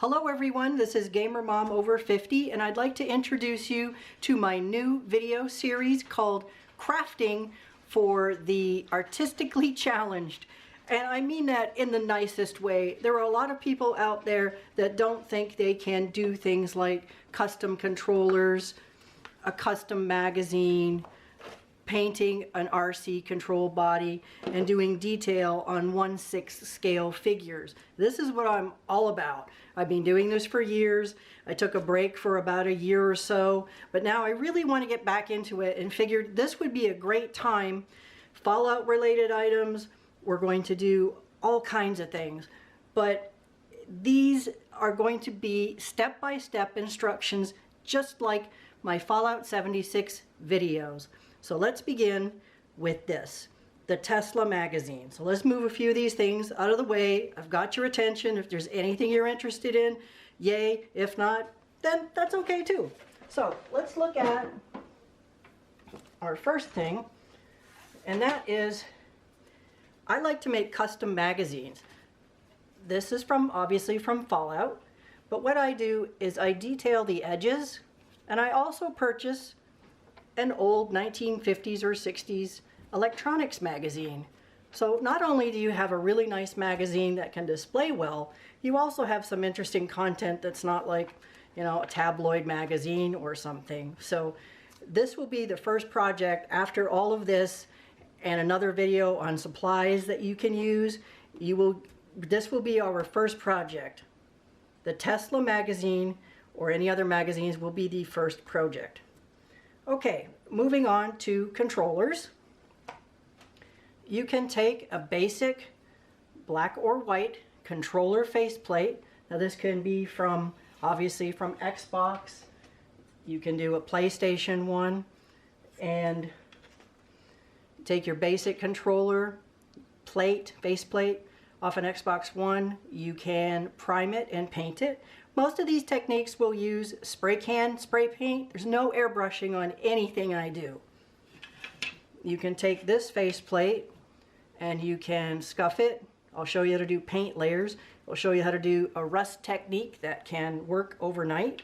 Hello everyone, this is Gamer Mom Over 50 and I'd like to introduce you to my new video series called Crafting for the Artistically Challenged. And I mean that in the nicest way. There are a lot of people out there that don't think they can do things like custom controllers, a custom magazine, painting an RC control body, and doing detail on 1/6 scale figures. This is what I'm all about. I've been doing this for years. I took a break for about a year or so, but now I really want to get back into it and figured this would be a great time. Fallout related items, we're going to do all kinds of things, but these are going to be step-by-step instructions just like my Fallout 76 videos. So let's begin with this, the Tesla magazine. So let's move a few of these things out of the way. I've got your attention. If there's anything you're interested in, yay. If not, then that's okay too. So let's look at our first thing, and that is, I like to make custom magazines. This is obviously from Fallout, but what I do is I detail the edges, and I also purchase an old 1950s or 60s electronics magazine. So not only do you have a really nice magazine that can display well, you also have some interesting content that's not like, you know, a tabloid magazine or something. So this will be the first project after all of this and another video on supplies that you can use. This will be our first project. The Tesla magazine or any other magazines will be the first project. Okay, moving on to controllers. You can take a basic black or white controller faceplate. Now this can be obviously from Xbox. You can do a PlayStation one and take your basic controller faceplate off an Xbox One. You can prime it and paint it. Most of these techniques will use spray can, spray paint. There's no airbrushing on anything I do. You can take this faceplate and you can scuff it. I'll show you how to do paint layers. I'll show you how to do a rust technique that can work overnight.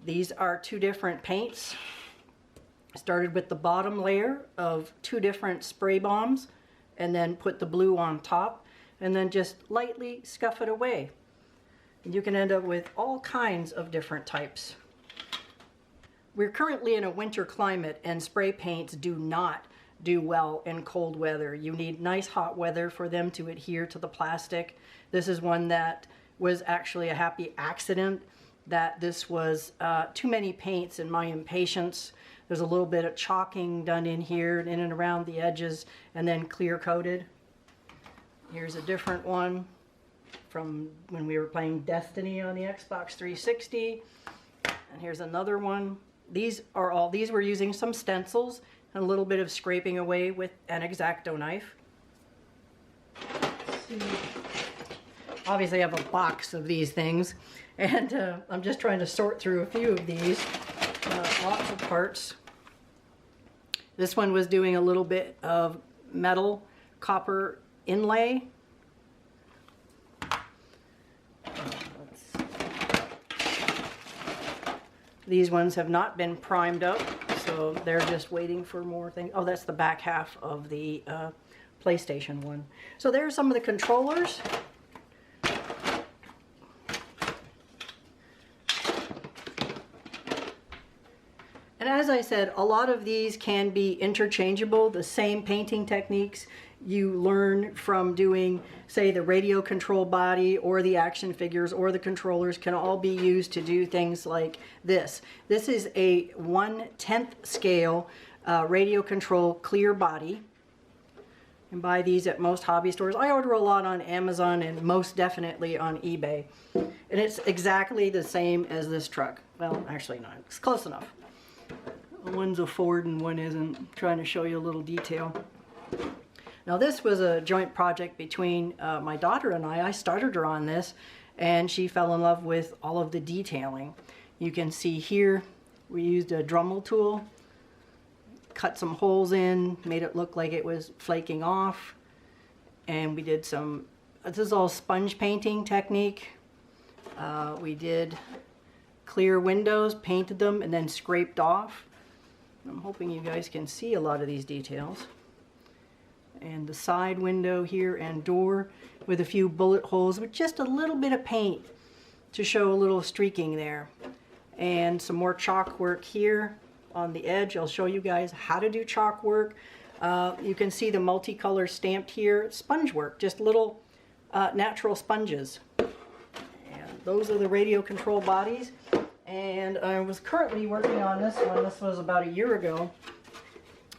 These are two different paints. I started with the bottom layer of two different spray bombs and then put the blue on top and then just lightly scuff it away. You can end up with all kinds of different types. We're currently in a winter climate and spray paints do not do well in cold weather. You need nice hot weather for them to adhere to the plastic. This is one that was actually a happy accident, that this was too many paints in my impatience. There's a little bit of chalking done in here and in and around the edges and then clear coated. Here's a different one from when we were playing Destiny on the Xbox 360. And here's another one. These were using some stencils and a little bit of scraping away with an X-Acto knife. Obviously I have a box of these things and I'm just trying to sort through a few of these. Lots of parts. This one was doing a little bit of metal copper inlay. These ones have not been primed up, so they're just waiting for more things. Oh, that's the back half of the PlayStation one. So there's some of the controllers. And as I said, a lot of these can be interchangeable. The same painting techniques you learn from doing, say, the radio control body or the action figures or the controllers can all be used to do things like this. This is a 1/10 scale radio control clear body. You can buy these at most hobby stores. I order a lot on Amazon and most definitely on eBay. And it's exactly the same as this truck. Well, actually not. It's close enough. One's a Ford and one isn't. I'm trying to show you a little detail. Now this was a joint project between my daughter and I. I started her on this and she fell in love with all of the detailing. You can see here we used a Dremel tool, cut some holes in, made it look like it was flaking off, and we did this is all sponge painting technique. We did clear windows, painted them, and then scraped off. I'm hoping you guys can see a lot of these details. And the side window here and door with a few bullet holes with just a little bit of paint to show a little streaking there. And some more chalk work here on the edge. I'll show you guys how to do chalk work. You can see the multicolor stamped here. Sponge work, just little natural sponges. And those are the radio control bodies. And I was currently working on this one. This was about a year ago.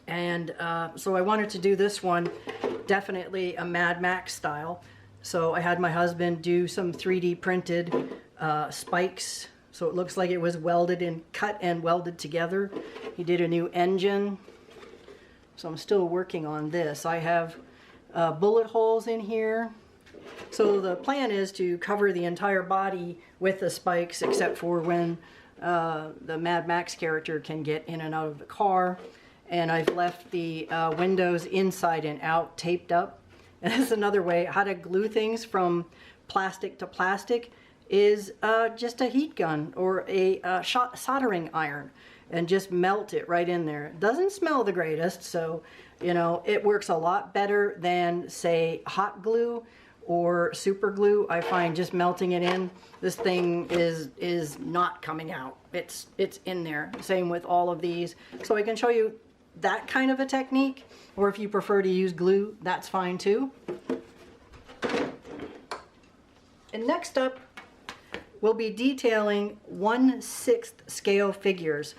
And so I wanted to do this one definitely a Mad Max style. So I had my husband do some 3D printed spikes. So it looks like it was welded and cut and welded together. He did a new engine. So I'm still working on this. I have bullet holes in here. So the plan is to cover the entire body with the spikes except for when the Mad Max character can get in and out of the car. And I've left the windows inside and out taped up. And that's another way how to glue things from plastic to plastic is just a heat gun or a soldering iron and just melt it right in there. It doesn't smell the greatest, so you know it works a lot better than say hot glue or super glue. I find just melting it in, this thing is not coming out. It's in there. Same with all of these. So I can show you that kind of a technique, or if you prefer to use glue, that's fine too. And next up, we'll be detailing 1/6 scale figures.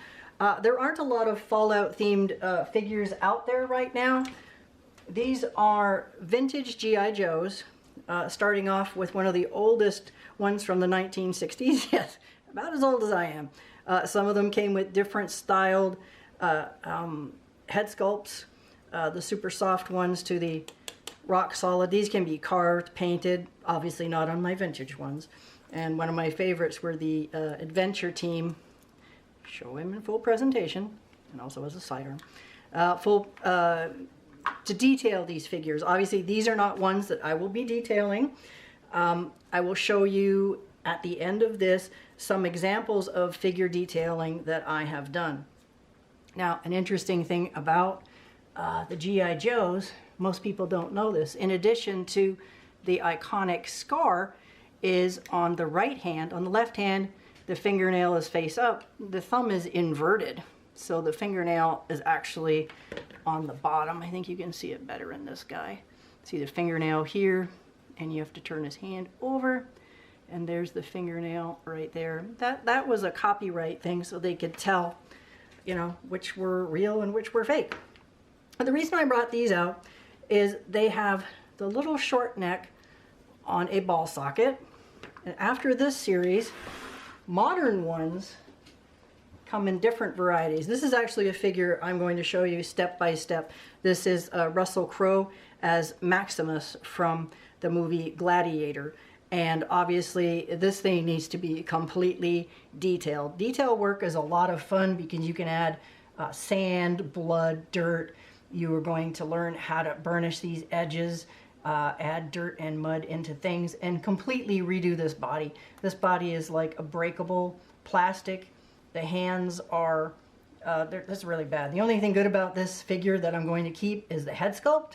There aren't a lot of Fallout themed figures out there right now. These are vintage G.I. Joes, starting off with one of the oldest ones from the 1960s. Yes, about as old as I am. Some of them came with different styled head sculpts, the super soft ones to the rock solid. These can be carved, painted, obviously not on my vintage ones. And one of my favorites were the Adventure Team. Show him in full presentation, and also as a sidearm. To detail these figures. Obviously, these are not ones that I will be detailing. I will show you at the end of this some examples of figure detailing that I have done. Now, an interesting thing about the G.I. Joes, most people don't know this, in addition to the iconic scar, is on the right hand. On the left hand, the fingernail is face up, the thumb is inverted. So the fingernail is actually on the bottom. I think you can see it better in this guy. See the fingernail here, and you have to turn his hand over, and there's the fingernail right there. That was a copyright thing, so they could tell, you know, which were real and which were fake. And the reason I brought these out is they have the little short neck on a ball socket. And after this series, modern ones come in different varieties. This is actually a figure I'm going to show you step by step. This is Russell Crowe as Maximus from the movie Gladiator. And obviously this thing needs to be completely detailed. Detail work is a lot of fun because you can add sand, blood, dirt. You are going to learn how to burnish these edges, add dirt and mud into things, and completely redo this body. This body is like a breakable plastic. The hands are, that's really bad. The only thing good about this figure that I'm going to keep is the head sculpt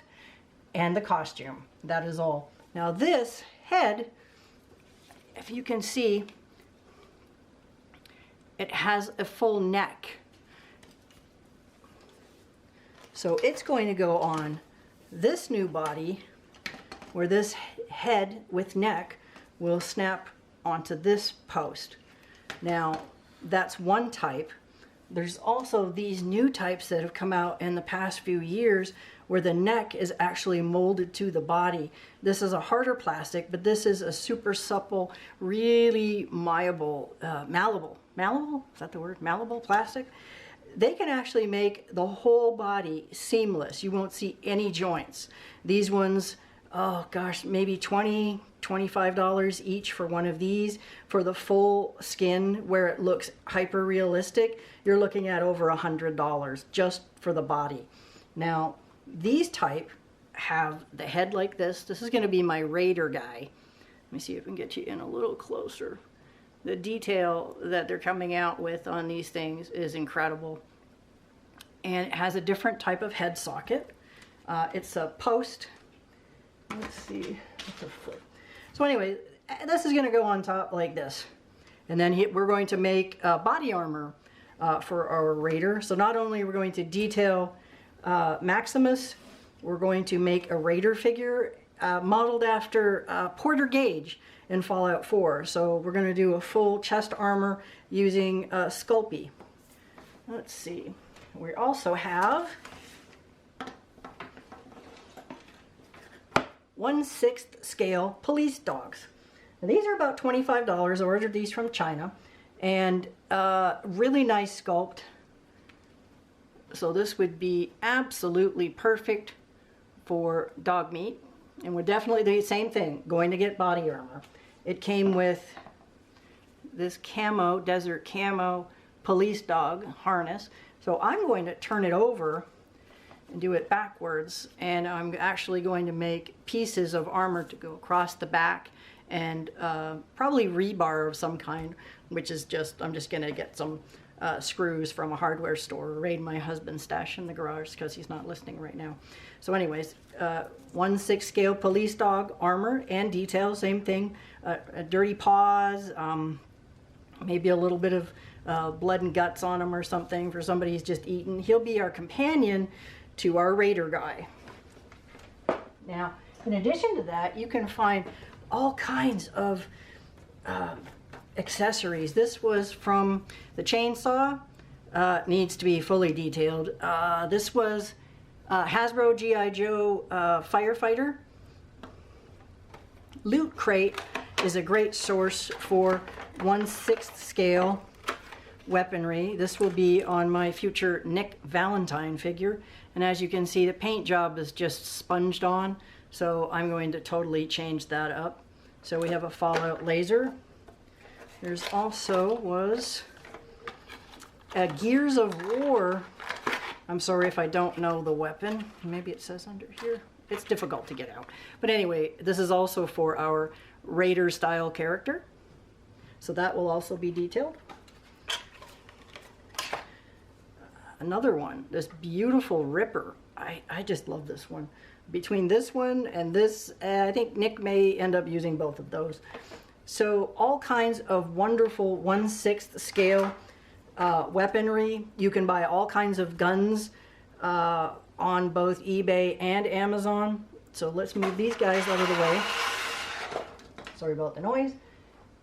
and the costume. That is all. Now this head, if you can see, it has a full neck. So it's going to go on this new body, where this head with neck will snap onto this post. Now, that's one type. There's also these new types that have come out in the past few years where the neck is actually molded to the body. This is a harder plastic, but this is a super supple, really malleable, malleable, is that the word? Malleable plastic? They can actually make the whole body seamless. You won't see any joints. These ones, oh gosh, maybe $20, $25 each for one of these. For the full skin where it looks hyper realistic, you're looking at over $100 just for the body. Now, these type have the head like this. This is going to be my Raider guy. Let me see if I can get you in a little closer. The detail that they're coming out with on these things is incredible. And it has a different type of head socket. It's a post. Let's see. It's a foot. So anyway, this is going to go on top like this. And then we're going to make body armor for our Raider. So not only are we going to detail Maximus, we're going to make a Raider figure modeled after Porter Gage in Fallout 4. So we're going to do a full chest armor using Sculpey. Let's see. We also have 1/6 scale police dogs. Now, these are about $25. I ordered these from China, and really nice sculpt. So this would be absolutely perfect for dog meat, and we're definitely the same thing, going to get body armor. It came with this camo, desert camo police dog harness. So I'm going to turn it over and do it backwards, and I'm actually going to make pieces of armor to go across the back, and probably rebar of some kind, which is just, I'm just going to get some screws from a hardware store, raid my husband's stash in the garage because he's not listening right now. So anyways, 1/6 scale police dog armor and detail, same thing, dirty paws, maybe a little bit of blood and guts on him or something for somebody who's just eaten. He'll be our companion to our Raider guy. Now, in addition to that, you can find all kinds of accessories. This was from the chainsaw, needs to be fully detailed. This was Hasbro G.I. Joe firefighter. Loot Crate is a great source for 1/6 scale weaponry. This will be on my future Nick Valentine figure, and as you can see, the paint job is just sponged on, so I'm going to totally change that up. So we have a Fallout laser. There's also was a Gears of War. I'm sorry if I don't know the weapon. Maybe it says under here. It's difficult to get out. But anyway, this is also for our Raider style character. So that will also be detailed. Another one, this beautiful Ripper. I just love this one. Between this one and this, I think Nick may end up using both of those. So all kinds of wonderful 1/6 scale weaponry. You can buy all kinds of guns on both eBay and Amazon. So let's move these guys out of the way. Sorry about the noise.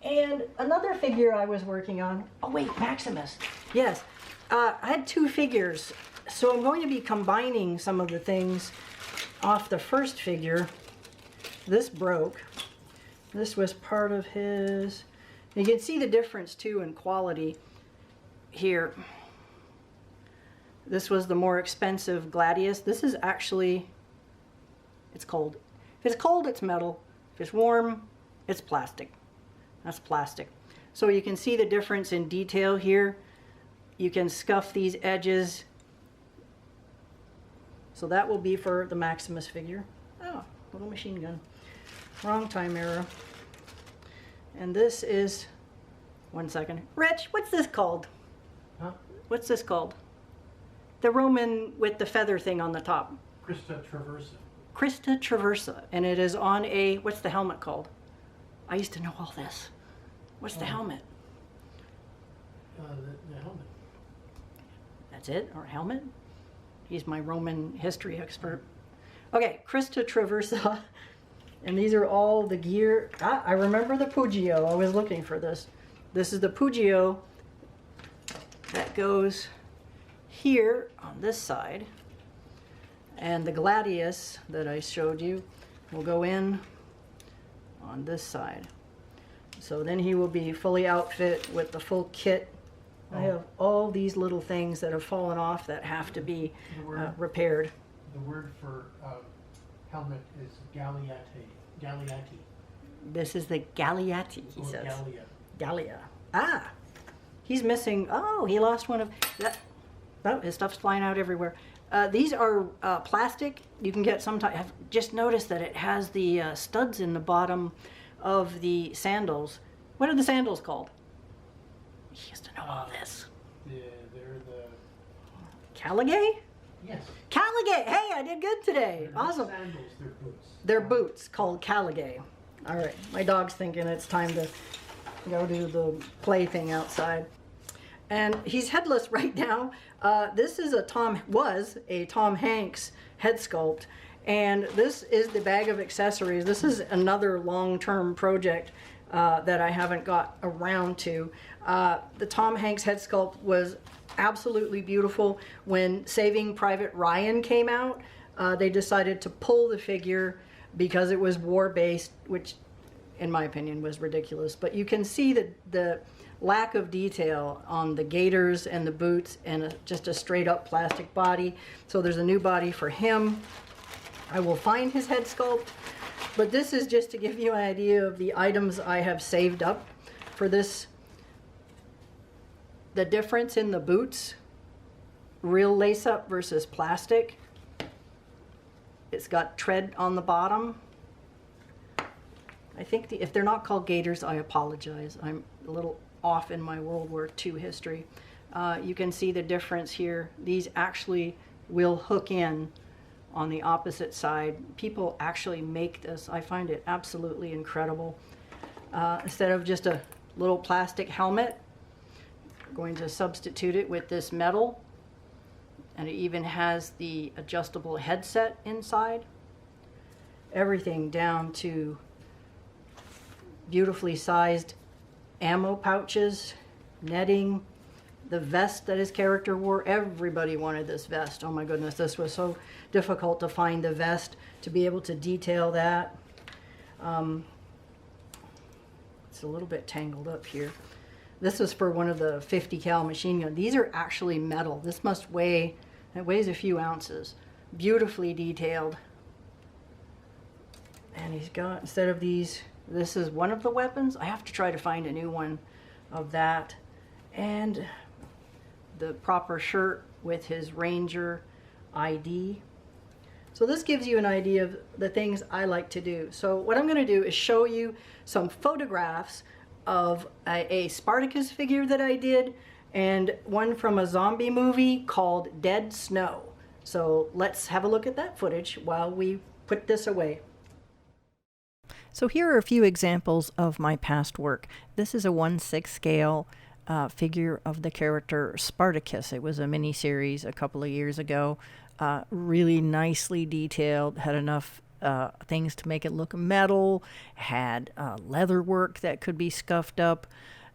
And another figure I was working on. Oh wait, Maximus. Yes, I had two figures. So I'm going to be combining some of the things off the first figure. This broke. This was part of his. You can see the difference too in quality here. This was the more expensive Gladius. This is actually, it's cold. If it's cold, it's metal. If it's warm, it's plastic. That's plastic. So you can see the difference in detail here. You can scuff these edges. So that will be for the Maximus figure. Oh, little machine gun. Wrong time error. And this is, one second. Rich, what's this called? Huh? What's this called? The Roman with the feather thing on the top. Christa Traversa. Christa Traversa. And it is on a, what's the helmet called? I used to know all this. What's the helmet? The helmet. That's it? Or helmet? He's my Roman history expert. Okay, Christa Traversa. And these are all the gear. Ah, I remember the Pugio. I was looking for this. This is the Pugio that goes here on this side. And the Gladius that I showed you will go in on this side. So then he will be fully outfit with the full kit. I have all these little things that have fallen off that have to be repaired. The word for helmet is Galeatti. This is the Galeatti, he says. Gallia. Ah, he's missing. Oh, he lost one of that. Oh, his stuff's flying out everywhere. These are plastic. You can get some type. Just notice that it has the studs in the bottom of the sandals. What are the sandals called? He used to know all this. They're the... Caligay? Yes. Caligay! Hey, I did good today. They're not Awesome. sandals, they're boots. They're boots called Caligay. All right, my dog's thinking it's time to go do the play thing outside. And he's headless right now. This is was a Tom Hanks head sculpt. And this is the bag of accessories. This is another long-term project that I haven't got around to. The Tom Hanks head sculpt was absolutely beautiful. When Saving Private Ryan came out, they decided to pull the figure because it was war-based, which in my opinion was ridiculous. But you can see the lack of detail on the gaiters and the boots and just a straight up plastic body. So there's a new body for him. I will find his head sculpt, but this is just to give you an idea of the items I have saved up for this. The difference in the boots, real lace up versus plastic. It's got tread on the bottom. I think if they're not called gaiters, I apologize. I'm a little off in my World War II history. You can see the difference here. These actually will hook in on the opposite side. People actually make this. I find it absolutely incredible. Instead of just a little plastic helmet, we're going to substitute it with this metal. And it even has the adjustable headset inside. Everything down to beautifully sized ammo pouches, netting, the vest that his character wore. Everybody wanted this vest. Oh my goodness, this was so difficult to find the vest to be able to detail that. It's a little bit tangled up here. This was for one of the 50 cal machine gun. These are actually metal. This must weigh, it weighs a few ounces. Beautifully detailed. And he's got, instead of these, this is one of the weapons. I have to try to find a new one of that. And the proper shirt with his Ranger ID. So this gives you an idea of the things I like to do. So what I'm going to do is show you some photographs of a Spartacus figure that I did and one from a zombie movie called Dead Snow. So let's have a look at that footage while we put this away. So here are a few examples of my past work. This is a 1/6 scale figure of the character Spartacus. It was a mini-series a couple of years ago. Really nicely detailed, had enough things to make it look metal, had leather work that could be scuffed up,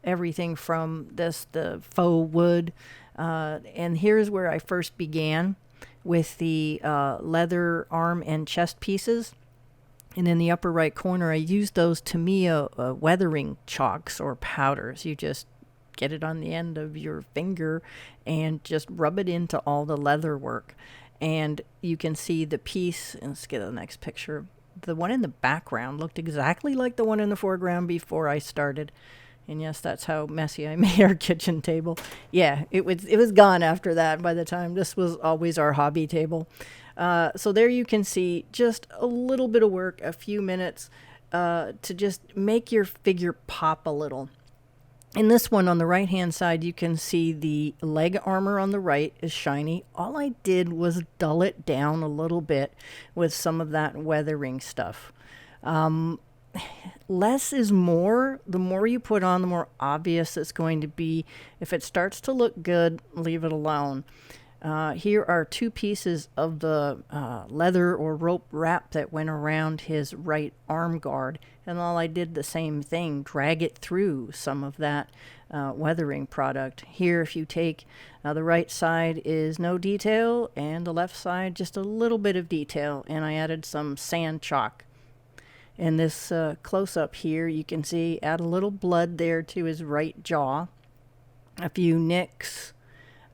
everything from the faux wood. And here's where I first began with the leather arm and chest pieces. And in the upper right corner, I used those Tamiya weathering chalks or powders. You just get it on the end of your finger and just rub it into all the leather work. And you can see the piece, and let's get the next picture. The one in the background looked exactly like the one in the foreground before I started. And yes, that's how messy I made our kitchen table. Yeah, it was gone after that by the time. This was always our hobby table. So there you can see just a little bit of work, a few minutes to just make your figure pop a little. In this one on the right hand side, you can see the leg armor on the right is shiny. All I did was dull it down a little bit with some of that weathering stuff. Less is more. The more you put on, the more obvious it's going to be. If it starts to look good, leave it alone. Here are two pieces of the leather or rope wrap that went around his right arm guard, and all I did the same thing, drag it through some of that weathering product. Here, if you take the right side is no detail, and the left side just a little bit of detail, and I added some sand chalk. In this close-up here, you can see add a little blood there to his right jaw, a few nicks.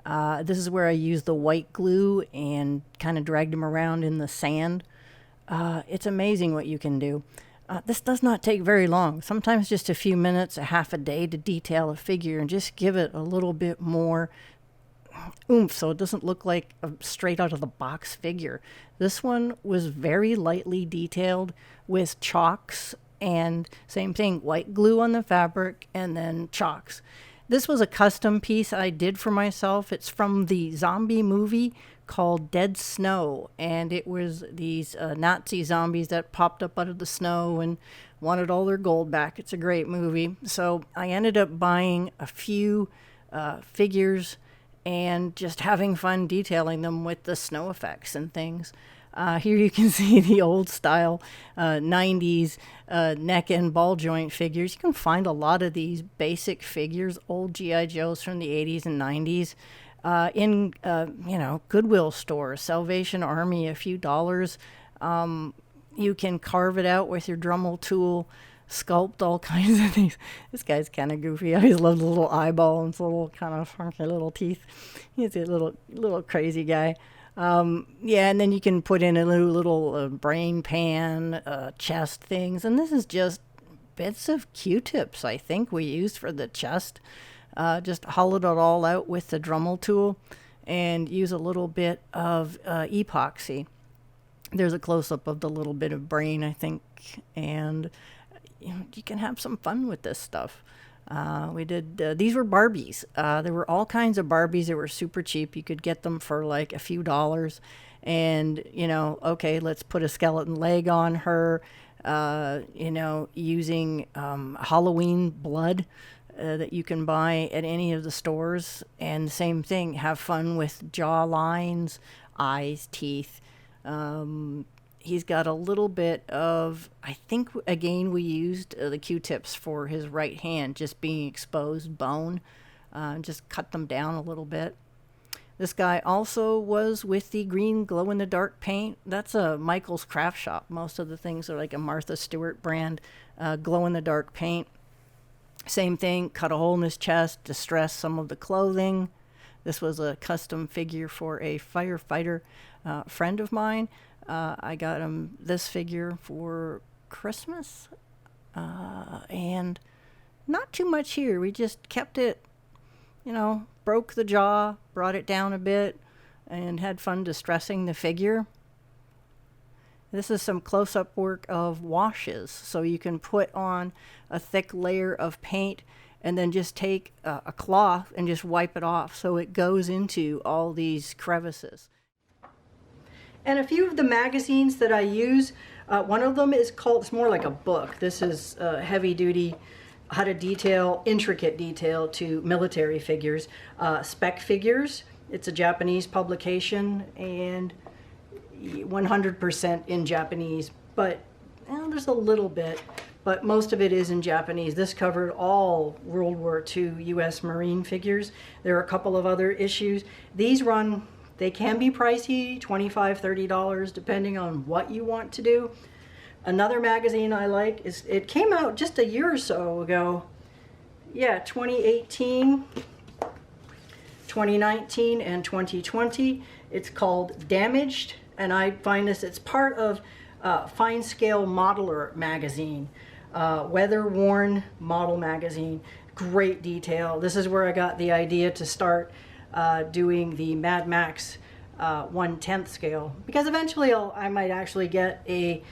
This is where I used the white glue and kind of dragged him around in the sand. It's amazing what you can do. This does not take very long. Sometimes just a few minutes, a half a day to detail a figure and just give it a little bit more oomph so it doesn't look like a straight out of the box figure. This one was very lightly detailed with chalks and same thing, white glue on the fabric and then chalks. This was a custom piece I did for myself. It's from the zombie movie called Dead Snow, and it was these Nazi zombies that popped up out of the snow and wanted all their gold back. It's a great movie. So I ended up buying a few figures and just having fun detailing them with the snow effects and things. Here you can see the old style 90s neck and ball joint figures. You can find a lot of these basic figures, old G.I. Joes from the 80s and 90s, in Goodwill stores, Salvation Army, a few dollars. You can carve it out with your Dremel tool, sculpt all kinds of things. This guy's kind of goofy. I always love the little eyeball and his little kind of funky little teeth. He's a little crazy guy. Yeah, and then you can put in a little brain pan, chest things. And this is just bits of Q-tips, I think, we used for the chest. Just hollowed it all out with the Dremel tool and use a little bit of epoxy. There's a close-up of the little bit of brain, I think, and you can have some fun with this stuff. We did, these were Barbies. There were all kinds of Barbies that were super cheap. You could get them for like a few dollars. And, okay, let's put a skeleton leg on her, using Halloween blood that you can buy at any of the stores. And same thing, have fun with jaw lines, eyes, teeth. He's got a little bit of, I think, again, we used the Q-tips for his right hand, just being exposed bone. Just cut them down a little bit. This guy also was with the green glow-in-the-dark paint. That's a Michael's Craft Shop. Most of the things are like a Martha Stewart brand glow-in-the-dark paint. Same thing, cut a hole in his chest, distress some of the clothing. This was a custom figure for a firefighter friend of mine. I got him this figure for Christmas, and not too much here. We just kept it, broke the jaw, brought it down a bit, and had fun distressing the figure. This is some close-up work of washes, so you can put on a thick layer of paint and then just take a cloth and just wipe it off so it goes into all these crevices. And a few of the magazines that I use, one of them is called, it's more like a book. This is heavy duty, how to detail, intricate detail to military figures. Spec Figures, it's a Japanese publication and 100% in Japanese, but there's a little bit, but most of it is in Japanese. This covered all World War II U.S. Marine figures. There are a couple of other issues. These run, they can be pricey, $25, $30, depending on what you want to do. Another magazine I like is, it came out just a year or so ago. Yeah, 2018, 2019, and 2020. It's called Damaged, and I find this, it's part of Fine Scale Modeler magazine, weather-worn model magazine. Great detail. This is where I got the idea to start doing the Mad Max 1/10 scale, because eventually I might actually get a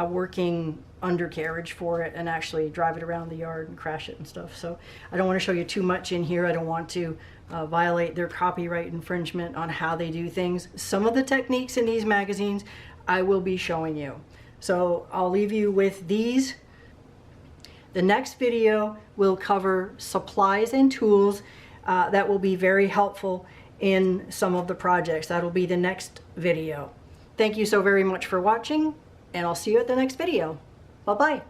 working undercarriage for it and actually drive it around the yard and crash it and stuff. So I don't want to show you too much in here. I don't want to violate their copyright infringement on how they do things. Some of the techniques in these magazines I will be showing you. So I'll leave you with these. The next video will cover supplies and tools that will be very helpful in some of the projects. That'll be the next video. Thank you so very much for watching, and I'll see you at the next video. Bye-bye.